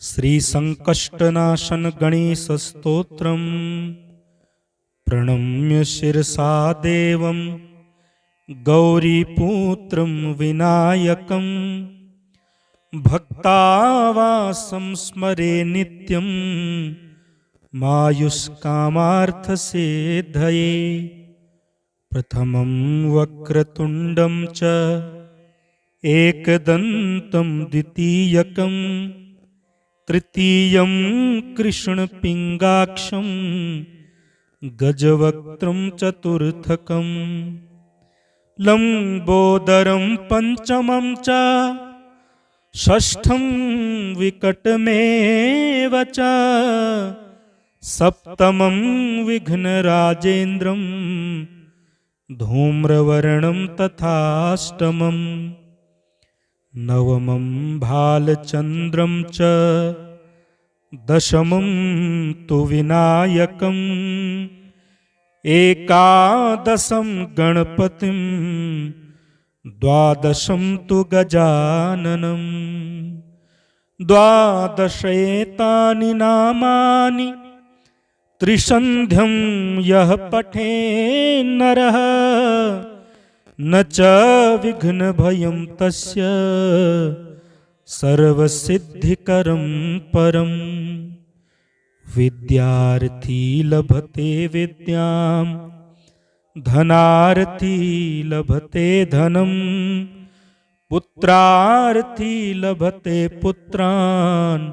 श्रीसङ्कष्टनाशन गणेशस्तोत्रम् प्रणम्य शिरसा देवं गौरीपुत्रं विनायकं भक्तावासं स्मरे नित्यं मायुष्कामार्थसिद्धये। प्रथमं वक्रतुण्डं च एकदन्तं द्वितीयकं तृतीयं कृष्णपिङ्गाक्षं गजवक्त्रं चतुर्थकं लम्बोदरं पंचमं च षष्ठं विकटमेव च सप्तमं विघ्नराजेन्द्रं धूम्रवर्णं तथाष्टमं नवमं भालचन्द्रं च दशमं तु विनायकम् एकादशं गणपतिं द्वादशं तु गजाननं द्वादशेतानि नामानि त्रिसन्ध्यं यः पठेन्नरः न च विघ्नभयं तस्य सर्वसिद्धिकरं परम्। विद्यार्थी लभते विद्यां धनार्थी लभते धनं पुत्रार्थी लभते पुत्रान्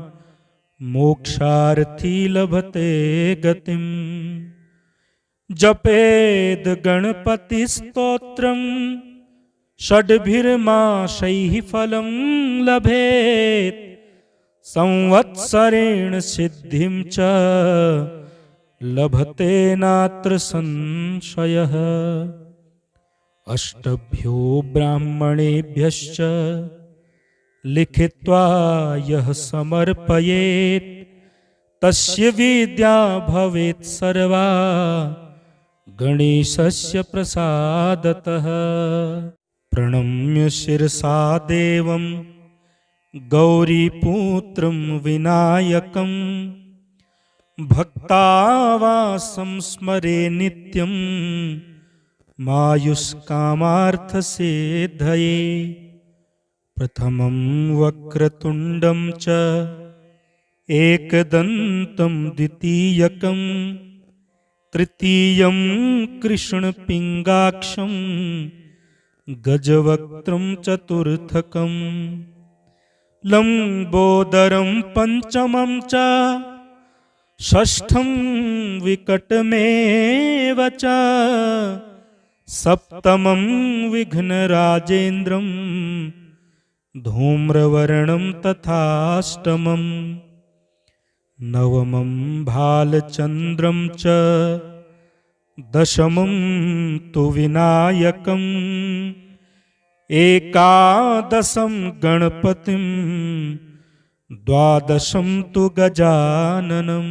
मोक्षार्थी लभते गतिम्। जपेद गणपति स्तोत्रं षड्भिर्मासैः फलं लभेत् संवत्सरेण सिद्धिं च लभते नात्र संशयः। अष्टभ्यो ब्राह्मणेभ्यश्च लिखित्वा यः समर्पयेत् तस्य विद्या भवेत् सर्वा गणेशस्य प्रसादतः। प्रणम्य शिरसा देवं गौरीपुत्रं विनायकं भक्तावासं स्मरे नित्यं मायुष्कामार्थसिद्धये। प्रथमं वक्रतुण्डं च एकदन्तं द्वितीयकं तृतीयं कृष्णपिङ्गाक्षं गजवक्त्रं चतुर्थकं लम्बोदरं पंचमं च षष्ठं विकटमेव च सप्तमं विघ्नराजेन्द्रं धूम्रवर्णं तथाष्टमं नवमं भालचन्द्रं च दशमं तु विनायकम् एकादशं गणपतिं द्वादशं तु गजाननं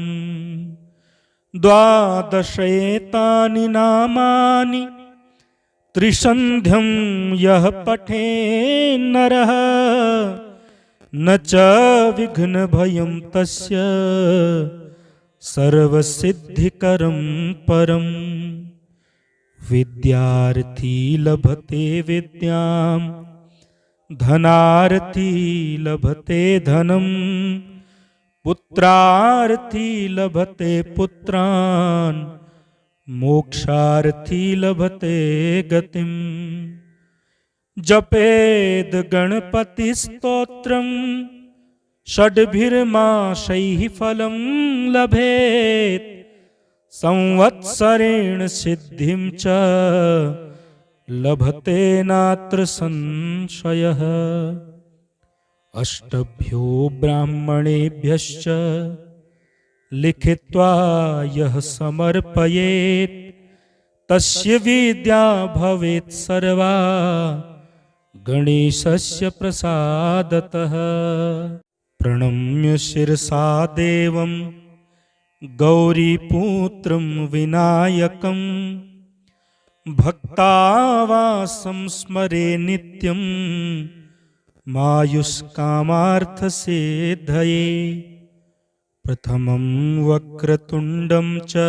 द्वादशेतानि नामानि त्रिसन्ध्यं यः पठेन्नरः न च विघ्नभयं तस्य सर्वसिद्धिकरं परम्। विद्यार्थी लभते विद्यां धनार्थी लभते धनं पुत्रार्थी लभते पुत्रान् मोक्षार्थी लभते गतिम्। जपेद गणपति स्तोत्रं षड्भिर्मासैः फलं लभेत् संवत्सरेण सिद्धिं च लभते नात्र संशयः। अष्टभ्यो ब्राह्मणेभ्यश्च लिखित्वा यः समर्पयेत् तस्य विद्या भवेत् सर्वा गणेशस्य प्रसादतः। प्रणम्य शिरसा देवं गौरीपुत्रं विनायकं भक्तावासं स्मरे नित्यं मायुष्कामार्थसिद्धये प्रथमं वक्रतुण्डं च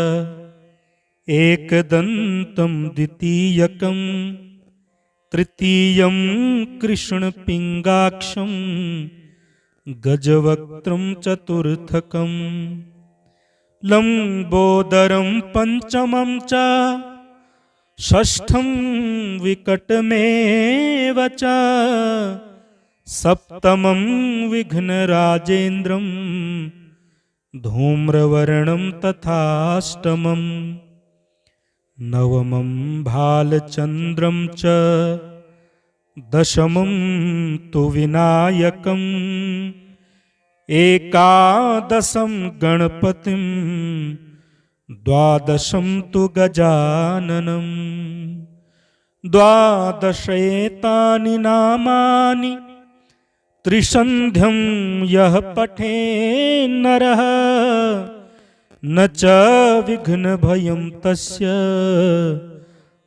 एकदन्तं द्वितीयकं तृतीयं कृष्णपिङ्गाक्षं गजवक्त्रं चतुर्थकं लम्बोदरं पञ्चमं च षष्ठं विकटमेव च सप्तमं विघ्नराजेन्द्रं धूम्रवर्णं तथाष्टमं नवमं भालचन्द्रं च दशमं तु विनायकम् एकादशं गणपतिं द्वादशं तु गजाननं द्वादशैतानि नामानि त्रिसन्ध्यं यः पठेन्नरः न च विघ्नभयं तस्य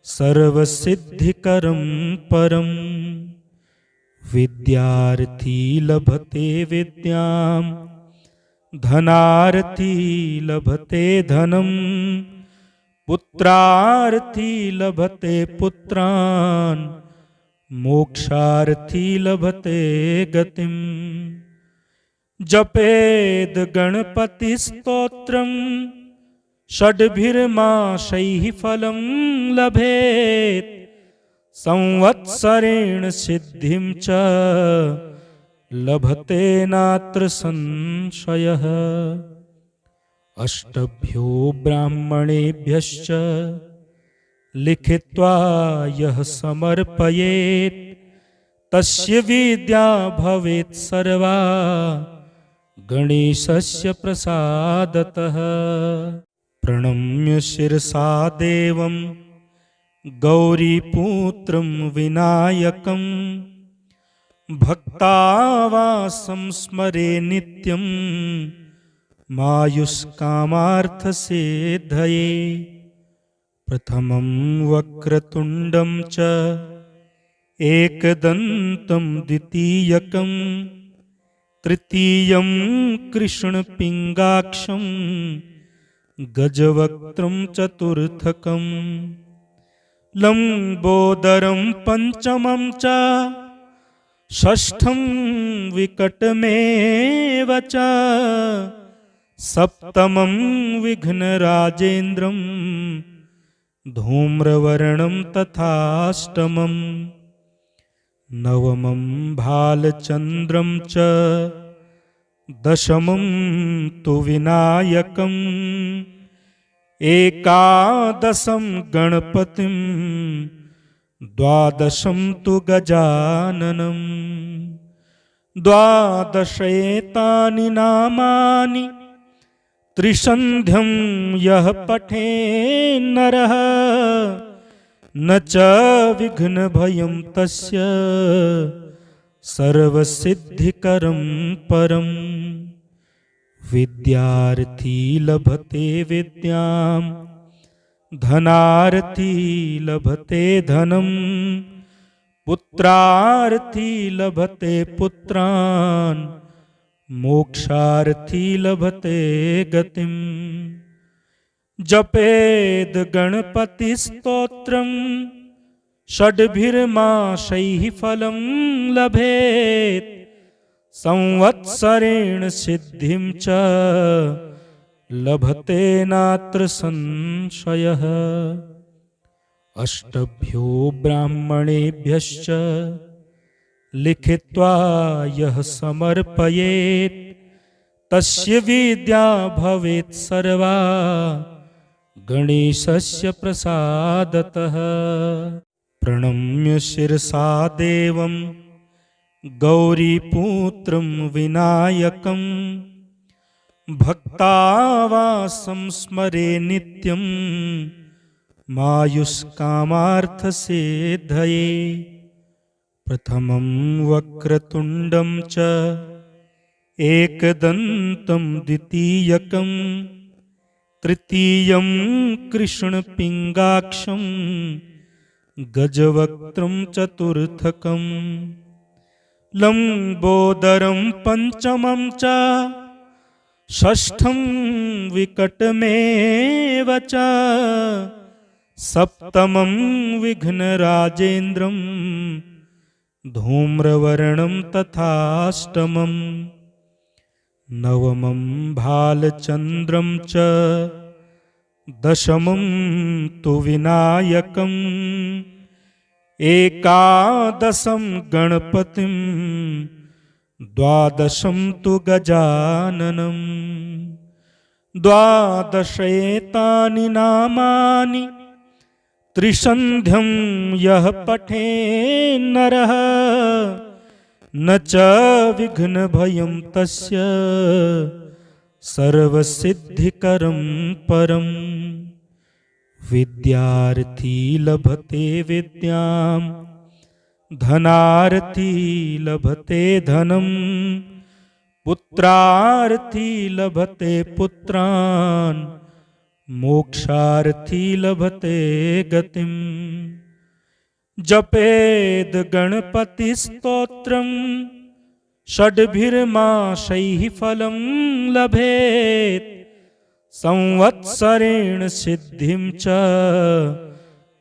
सर्वसिद्धिकरं परम् विद्यार्थी लभते विद्यां धनार्थी लभते धनं पुत्रार्थी लभते पुत्रान् मोक्षार्थी लभते गतिम् जपेद गणपतिस्तोत्रं षड्भिर्मासैः फलं लभेत् संवत्सरेण सिद्धिं च लभते नात्र संशयः अष्टभ्यो ब्राह्मणेभ्यश्च लिखित्वा यः समर्पयेत् तस्य विद्या भवेत् सर्वा गणेशस्य प्रसादतः प्रणम्य शिरसा देवं गौरीपुत्रं विनायकं भक्तावासं स्मरे नित्यं मायुष्कामार्थसिद्धये प्रथमं वक्रतुण्डं च एकदन्तं द्वितीयकं तृतीयं कृष्णपिङ्गाक्षं गजवक्त्रं चतुर्थकं लम्बोदरं पञ्चमं च षष्ठं विकटमेव च सप्तमं विघ्नराजेन्द्रं धूम्रवर्णं तथाष्टमं नवमं भालचन्द्रं च दशमं तु विनायकम् एकादशं गणपतिं द्वादशं तु गजाननं द्वादशैतानि नामानि त्रिसन्ध्यं यः पठेन्नरः न च विघ्नभयं तस्य सर्वसिद्धिकरं परम् विद्यार्थी लभते विद्यां धनार्थी लभते धनं पुत्रार्थी लभते पुत्रान् मोक्षार्थी लभते गतिम् जपेद गणपतिस्तोत्रं षड्भिर्मासैः फलं लभेत् संवत्सरेण सिद्धिं च लभते नात्र संशयः अष्टभ्यो ब्राह्मणेभ्यश्च लिखित्वा यः समर्पयेत् तस्य विद्या भवेत् सर्वा गणेशस्य प्रसादतः प्रणम्य शिरसा देवं गौरीपुत्रं विनायकं भक्तावासं स्मरे नित्यं मायुष्कामार्थसिद्धये प्रथमं वक्रतुण्डं च एकदन्तं द्वितीयकं तृतीयं कृष्णपिङ्गाक्षं गजवक्त्रं चतुर्थकं लंबोदरं पंचमं च षष्ठं विकटमेव च सप्तमं विघ्नराजेन्द्रं धूम्रवर्णं तथाष्टमं नवमं भालचन्द्रं च दशमं तु विनायकम् एकादशं गणपतिं द्वादशं तु गजाननं द्वादशेतानि नामानि त्रिसन्ध्यं यः पठेन्नरः न च विघ्नभयं तस्य सर्वसिद्धिकरं परम् विद्यार्थी लभते विद्यां धनार्थी लभते धनं पुत्रार्थी लभते पुत्रान् मोक्षार्थी लभते गतिम् जपेद गणपति स्तोत्रं षड्भिर्मासैः फलं लभेत् संवत्सरेण सिद्धिं च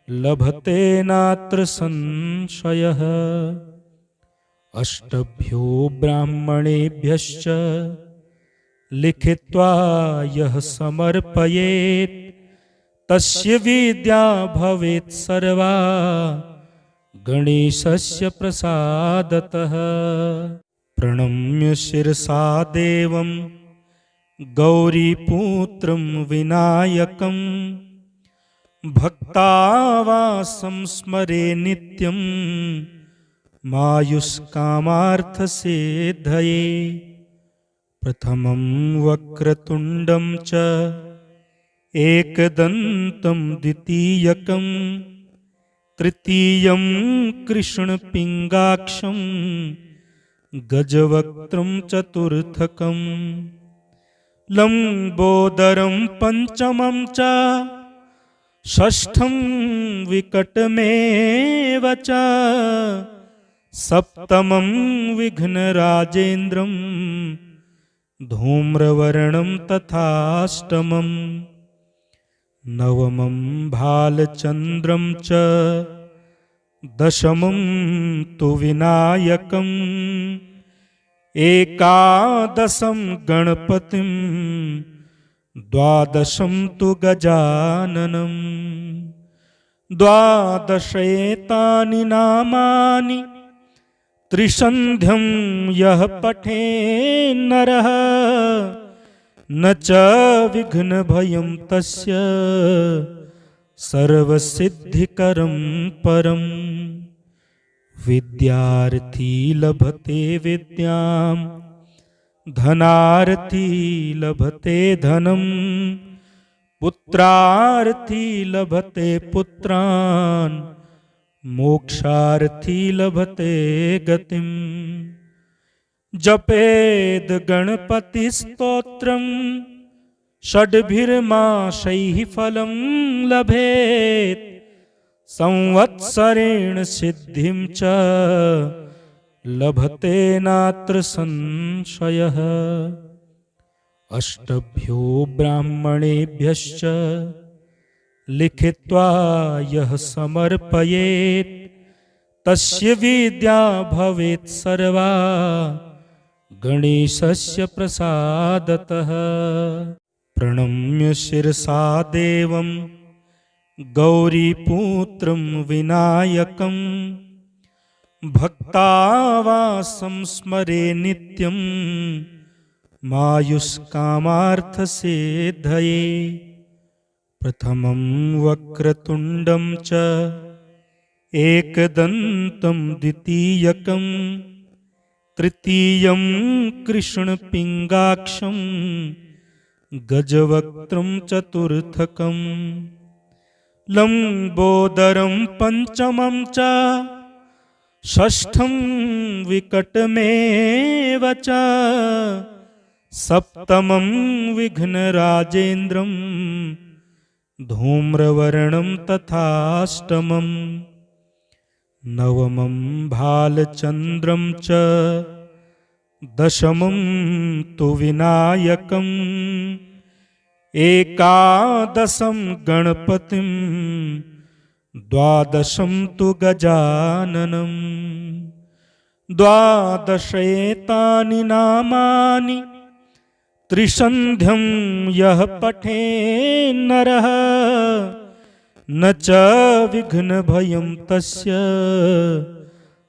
लभते नात्र संशयः अष्टभ्यो ब्राह्मणेभ्यश्च लिखित्वा यः समर्पयेत् तस्य विद्या भवेत् सर्वा गणेशस्य प्रसादतः प्रणम्य शिरसा देवं गौरीपुत्रं विनायकं भक्तावासं स्मरे नित्यं मायुष्कामार्थसिद्धये प्रथमं वक्रतुण्डं च एकदन्तं द्वितीयकं तृतीयं कृष्णपिङ्गाक्षं गजवक्त्रं चतुर्थकं लंबोदरं पंचमं च षष्ठं विकटमेव च सप्तमं विघ्नराजेन्द्रं धूम्रवर्णं तथाष्टमं नवमं भालचन्द्रं च दशमं तु विनायकम् एकादशं गणपतिं द्वादशं तु गजाननं द्वादशेतानि नामानि त्रिसन्ध्यं यः पठेन्नरः न च विघ्नभयं तस्य सर्वसिद्धिकरं परम् विद्यार्थी लभते विद्यां धनार्थी लभते धनं पुत्रार्थी लभते पुत्रान् मोक्षार्थी लभते गतिम् जपेद गणपति स्तोत्रं षड्भिर्मासैः फलं लभेत् संवत्सरेण सिद्धिं च लभते नात्र संशयः अष्टभ्यो ब्राह्मणेभ्यश्च लिखित्वा यः समर्पयेत् तस्य विद्या भवेत् सर्वा गणेशस्य प्रसादतः प्रणम्य शिरसा देवं गौरीपुत्रं विनायकं भक्तावासं स्मरे नित्यं मायुष्कामार्थसिद्धये प्रथमं वक्रतुण्डं च एकदन्तं द्वितीयकं तृतीयं कृष्णपिङ्गाक्षं गजवक्त्रं चतुर्थकं लंबोदरं पंचमं च षष्ठं विकटमेव च सप्तमं विघ्नराजेन्द्रं धूम्रवर्णं तथाष्टमं नवमं भालचन्द्रं च दशमं तु विनायकम् एकादशं गणपतिं द्वादशं तु गजाननम् द्वादशैतानि नामानि त्रिसन्ध्यं यः पठेन्नरः न च विघ्नभयं तस्य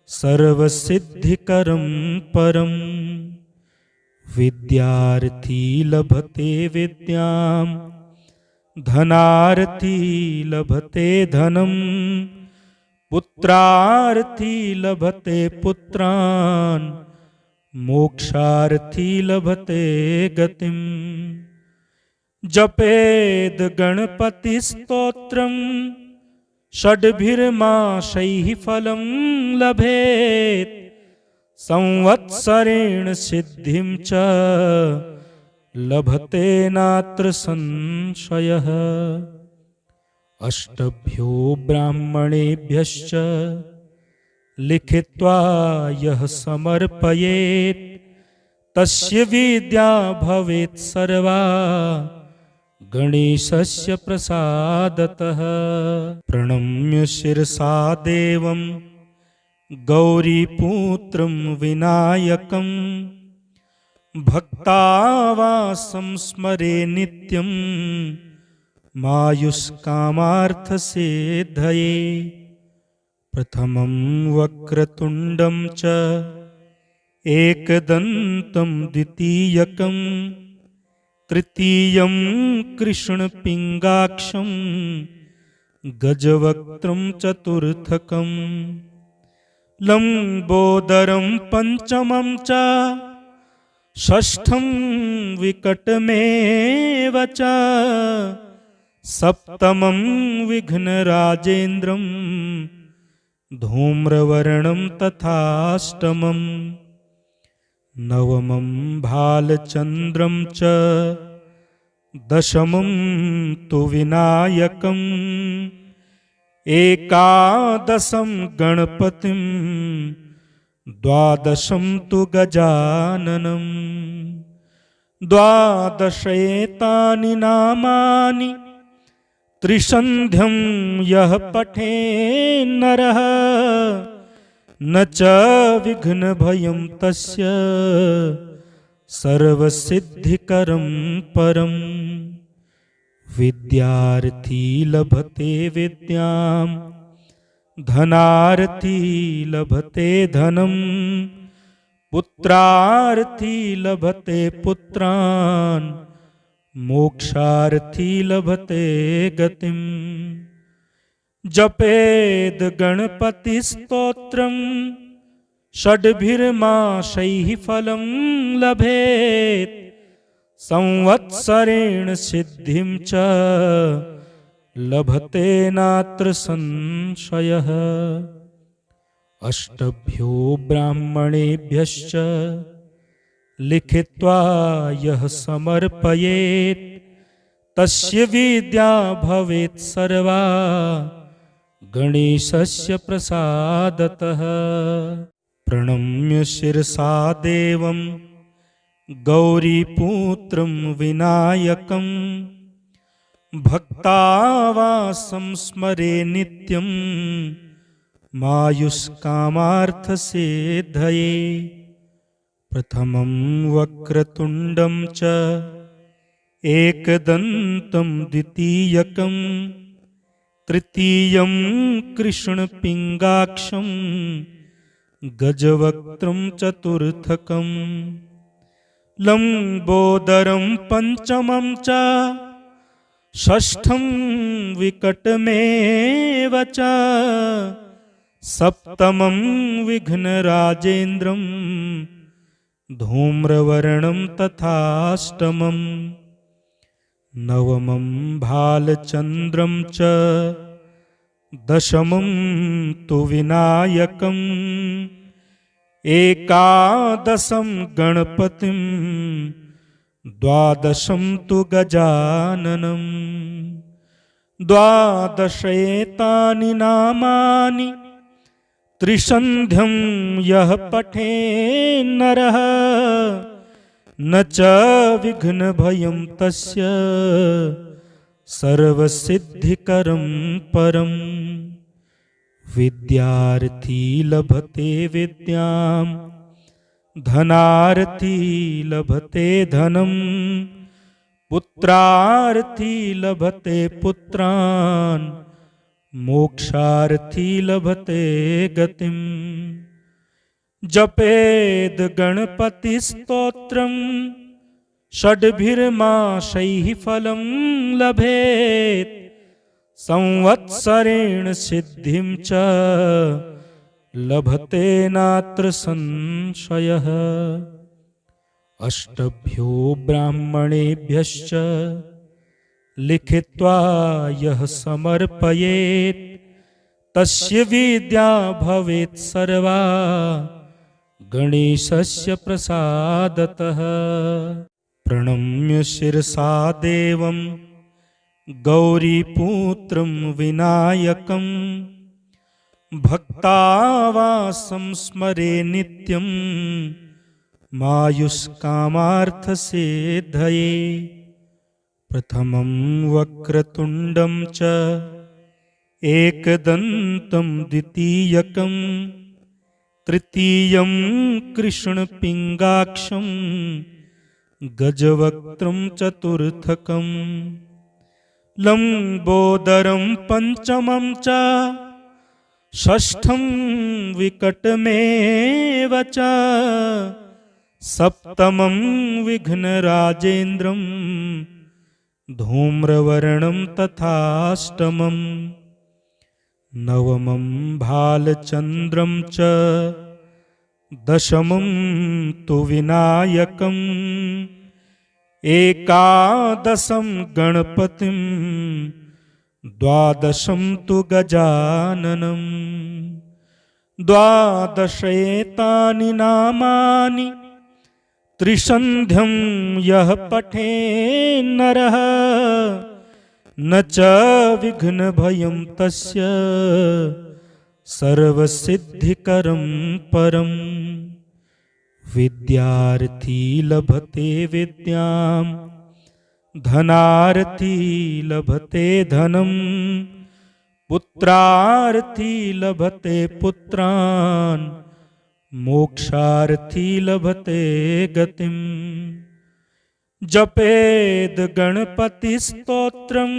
सर्वसिद्धिकरं परम् विद्यार्थी लभते विद्याम् धनार्थी लभते धनम् पुत्रार्थी लभते पुत्रान् मोक्षार्थी लभते गतिम् जपेद गणपति स्तोत्रं षड्भिर्मासैः फलं लभेत् संवत्सरेण सिद्धिं च लभते नात्र संशयः अष्टभ्यो ब्राह्मणेभ्यश्च लिखित्वा यः समर्पयेत् तस्य विद्या भवेत् सर्वा गणेशस्य प्रसादतः प्रणम्य शिरसा देवं गौरीपुत्रं विनायकं भक्तावासं स्मरे नित्यं मायुष्कामार्थसिद्धये प्रथमं वक्रतुण्डं च एकदन्तं द्वितीयकं तृतीयं कृष्णपिङ्गाक्षं गजवक्त्रं चतुर्थकं लम्बोदरं पञ्चमं च षष्ठं विकटमेव च सप्तमं विघ्नराजेन्द्रं धूम्रवर्णं तथाष्टमं नवमं भालचन्द्रं च दशमं तु विनायकम् एकादशं गणपतिं द्वादशं तु गजाननम् द्वादशैतानि नामानि त्रिसन्ध्यं यः पठेन्नरः न च विघ्नभयं तस्य सर्वसिद्धिकरं परम् विद्यार्थी लभते विद्याम् धनार्थी लभते धनम् पुत्रार्थी लभते पुत्रान् मोक्षार्थी लभते गतिम् जपेद गणपति स्तोत्रं षड्भिर्मासैः फलं लभेत् संवत्सरेण सिद्धिं च लभते नात्र संशयः अष्टभ्यो ब्राह्मणेभ्यश्च लिखित्वा यः समर्पयेत् तस्य विद्या भवेत् सर्वा गणेशस्य प्रसादतः प्रणम्य शिरसा देवं गौरीपुत्रं विनायकं भक्तावासं स्मरे नित्यं मायुष्कामार्थसिद्धये प्रथमं वक्रतुण्डं च एकदन्तं द्वितीयकं तृतीयं कृष्णपिङ्गाक्षं गजवक्त्रं चतुर्थकं लम्बोदरं पञ्चमं च षष्ठं विकटमेव च सप्तमं विघ्नराजेन्द्रं धूम्रवर्णं तथाष्टमं नवमं भालचन्द्रं च दशमं तु विनायकम् एकादशं गणपतिं द्वादशं तु गजाननम् द्वादशैतानि नामानि त्रिसन्ध्यं यः पठेन्नरः न च विघ्नभयं तस्य सर्वसिद्धिकरं परम्। विद्यार्थी लभते विद्यां धनार्थी लभते धनं पुत्रार्थी लभते पुत्रान् मोक्षार्थी लभते गतिम्। जपेद गणपति स्तोत्रं षड्भिर्मासैः फलं लभेत् संवत्सरेण सिद्धिं च लभते नात्र संशयः। अष्टभ्यो ब्राह्मणेभ्यश्च लिखित्वा यः समर्पयेत् तस्य विद्या भवेत् सर्वा गणेशस्य प्रसादतः। प्रणम्य शिरसा देवं गौरीपुत्रं विनायकं भक्तावासं स्मरे नित्यं मायुष्कामार्थसिद्धये। प्रथमं वक्रतुण्डं च एकदन्तं द्वितीयकं तृतीयं कृष्णपिङ्गाक्षं गजवक्त्रं चतुर्थकं लम्बोदरं पञ्चमं च षष्ठं विकटमेव च सप्तमं विघ्नराजेन्द्रं धूम्रवर्णं तथाष्टमं नवमं भालचन्द्रं च दशमं तु विनायकम् एकादशं गणपतिं द्वादशं तु गजाननं। द्वादशैतानि नामानि त्रिसन्ध्यं यः पठेन्नरः न च विघ्नभयं तस्य सर्वसिद्धिकरं परम्। विद्यार्थी लभते विद्यां धनार्थी लभते धनं पुत्रार्थी लभते पुत्रान् मोक्षार्थी लभते गतिम्। जपेद गणपति स्तोत्रं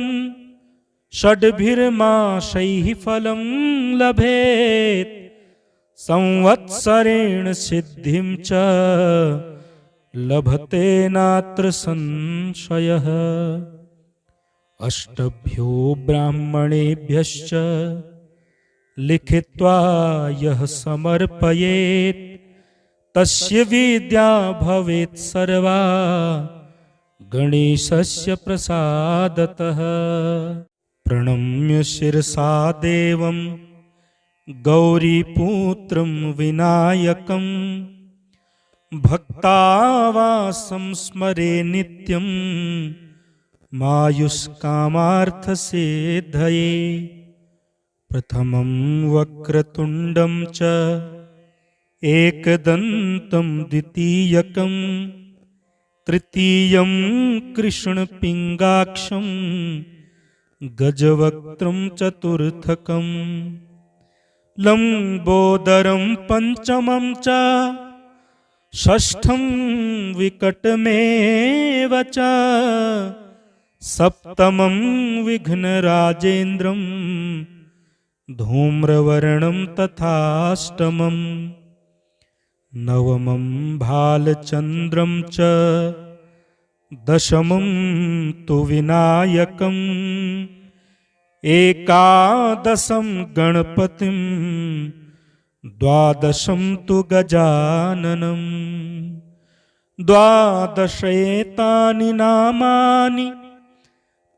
षड्भिर्मासैः फलं लभेत् संवत्सरेण सिद्धिं च लभते नात्र संशयः। अष्टभ्यो ब्राह्मणेभ्यश्च लिखित्वा यः समर्पयेत् तस्य विद्या भवेत् सर्वा गणेशस्य प्रसादतः। प्रणम्य शिरसा देवं गौरीपुत्रं विनायकं भक्तावासं स्मरे नित्यं मायुष्कामार्थसिद्धये। प्रथमं वक्रतुण्डं च एकदन्तं द्वितीयकं तृतीयं कृष्णपिङ्गाक्षं गजवक्त्रं चतुर्थकं लम्बोदरं पञ्चमं च षष्ठं विकटमेव च सप्तमं विघ्नराजेन्द्रं धूम्रवर्णं तथाष्टमं नवमं भालचन्द्रं च दशमं तु विनायकम् एकादशं गणपतिं द्वादशं तु गजाननं। द्वादशैतानि नामानि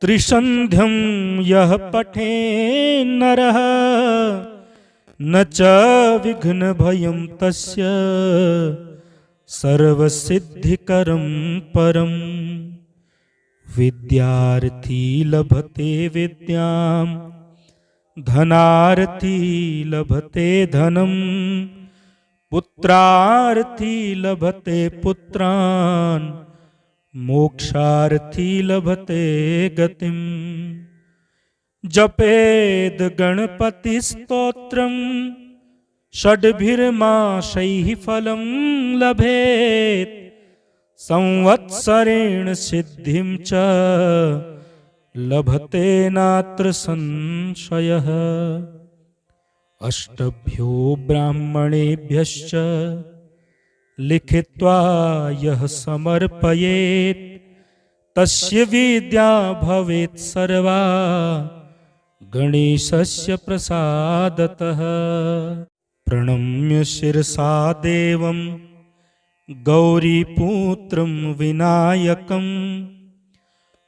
त्रिसन्ध्यं यः पठेन्नरः न च विघ्नभयं तस्य सर्वसिद्धिकरं परम्। विद्यार्थी लभते विद्यां धनार्थी लभते धनम पुत्रार्थी लभते पुत्रान् मोक्षार्थी लभते गतिम। जपेद गणपति स्तोत्रम षड्भिर्माशैः फलं लभेत् संवत्सरेण सिद्धिं च लभते नात्र संशयः। अष्टभ्यो ब्राह्मणेभ्यश्च लिखित्वा यः समर्पयेत् तस्य विद्या भवेत् सर्वा गणेशस्य प्रसादतः। प्रणम्य शिरसा देवं गौरीपुत्रं विनायकं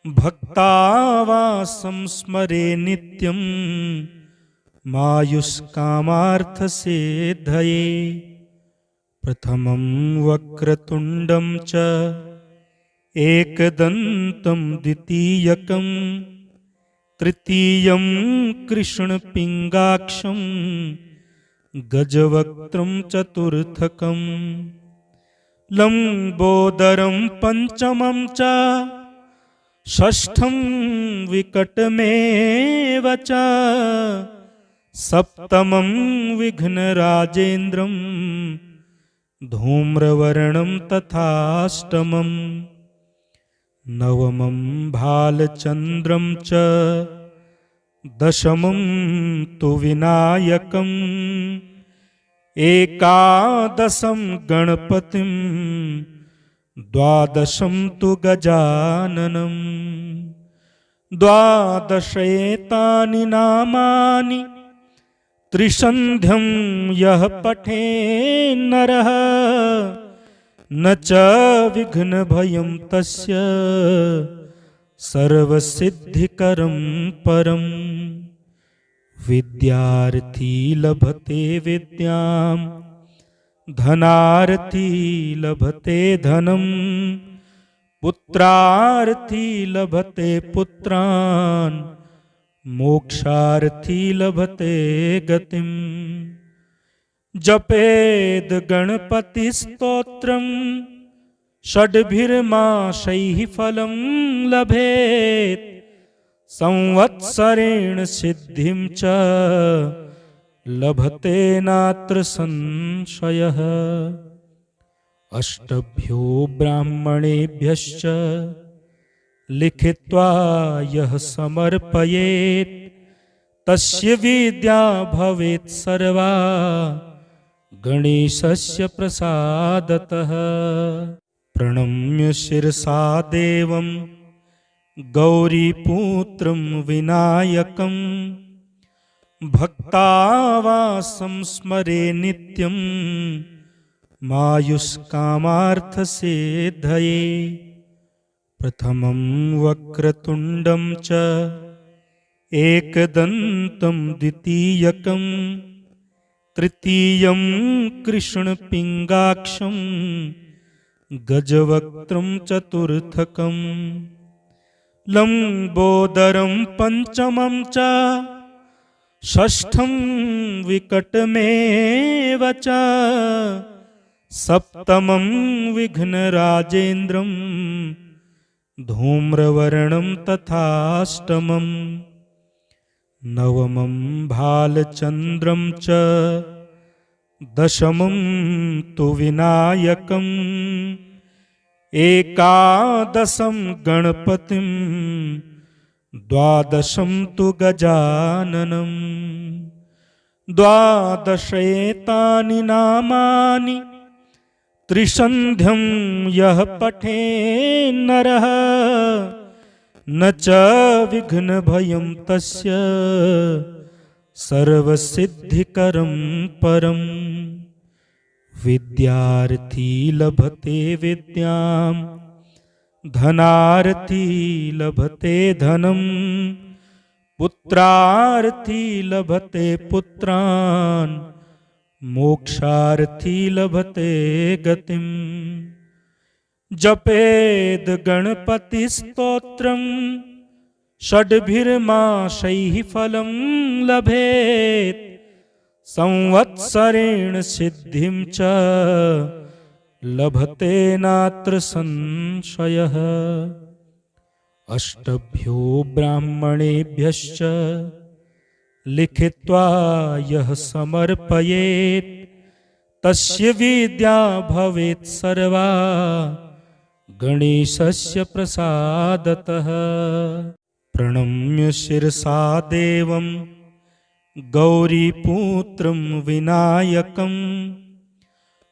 भक्तावासं स्मरे नित्यं मायुष्कामार्थसिद्धये। प्रथमं वक्रतुण्डं च एकदन्तं द्वितीयकं तृतीयं कृष्णपिङ्गाक्षं गजवक्त्रं चतुर्थकं लम्बोदरं पंचमं च षष्ठं विकटमेव च सप्तमं विघ्नराजेन्द्रं धूम्रवर्णं तथाष्टमं नवमं भालचन्द्रं च दशमं तु विनायकम् एकादशं गणपतिं द्वादशं तु गजाननं। द्वादशैतानि नामानि त्रिसन्ध्यं यः पठेन्नरः न च विघ्नभयं तस्य सर्वसिद्धिकरं परम्। विद्यार्थी लभते विद्यां धनार्थी लभते धनं पुत्रार्थी लभते पुत्रान् मोक्षार्थी लभते गतिम। जपेद गणपति स्तोत्रम षड्भिर्माशैः फलं लभेत् संवत्सरेण सिद्धिं च लभते नात्र संशयः। अष्टभ्यो ब्राह्मणेभ्यश्च लिखित्वा यः समर्पयेत् तस्य विद्या भवेत् सर्वा गणेशस्य प्रसादतः। प्रणम्य शिरसा देवं गौरीपुत्रं विनायकं भक्तावासं स्मरे नित्यं मायुष्कामार्थसिद्धये। प्रथमं वक्रतुण्डं च एकदन्तं द्वितीयकं तृतीयं कृष्णपिङ्गाक्षं गजवक्त्रं चतुर्थकं लम्बोदरं पंचमं च षष्ठं विकटमेव च सप्तमं विघ्नराजेन्द्रं धूम्रवर्णं तथाष्टमं नवमं भालचन्द्रं च दशमं तु विनायकम् एकादशं गणपतिं द्वादशं तु गजाननं। द्वादशैतानि नामानि त्रिसन्ध्यं यः पठेन्नरः न च विघ्नभयं तस्य सर्वसिद्धिकरं परम्। विद्यार्थी लभते विद्यां धनार्थी लभते धनं पुत्रार्थी लभते पुत्रान् मोक्षार्थी लभते गतिम। जपेद गणपति स्तोत्रम षड्भिर्मासैः फलं लभेत् संवत्सरेण सिद्धिं च लभते नात्र संशयः। अष्टभ्यो ब्राह्मणेभ्यश्च लिखित्वा यः समर्पयेत् तस्य विद्या भवेत् सर्वा गणेशस्य प्रसादतः। प्रणम्य शिरसा देवं गौरीपुत्रं विनायकं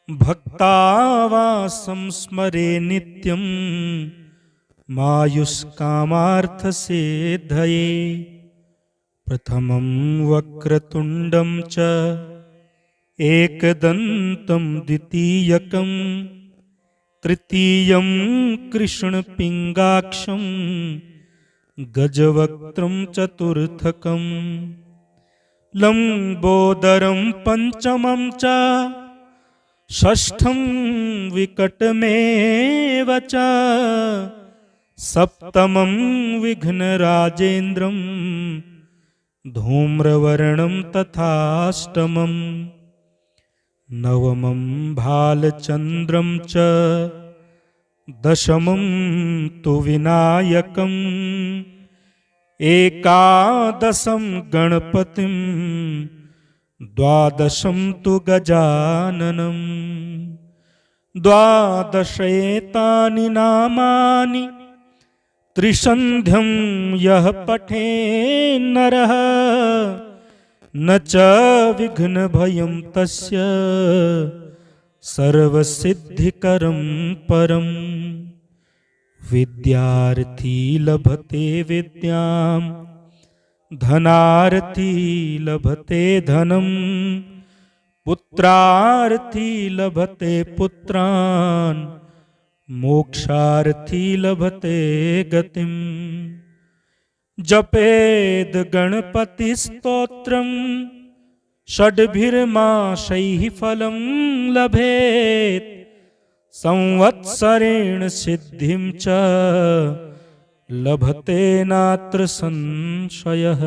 भक्तावासं स्मरे नित्यं मायुष्कामार्थसिद्धये। प्रथमं वक्रतुण्डं च एकदन्तं द्वितीयकं तृतीयं कृष्णपिङ्गाक्षं गजवक्त्रं चतुर्थकं लम्बोदरं पंचमं च षष्ठं विकटमेव च सप्तमं विघ्नराजेन्द्रं धूम्रवर्णं तथाष्टमं नवमं भालचन्द्रं च दशमं तु विनायकम् एकादशं गणपतिं द्वादशं तु गजाननं। द्वादशेतानि नामानि त्रिसन्ध्यं यः पठेन्नरः न च विघ्नभयं तस्य सर्वसिद्धिकरं परम्। विद्यार्थी लभते विद्यां धनार्थी लभते धनं पुत्रार्थी लभते पुत्रान् मोक्षार्थी लभते गतिम्। जपेद गणपति स्तोत्रं षड्भिर्मासैः फलं लभेत् संवत्सरेण सिद्धिं च लभते नात्र संशयः।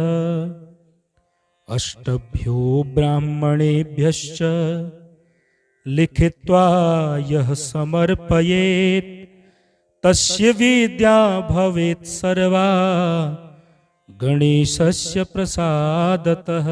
अष्टभ्यो ब्राह्मणेभ्यश्च लिखित्वा यः समर्पयेत् तस्य विद्या भवेत् सर्वा गणेशस्य प्रसादतः।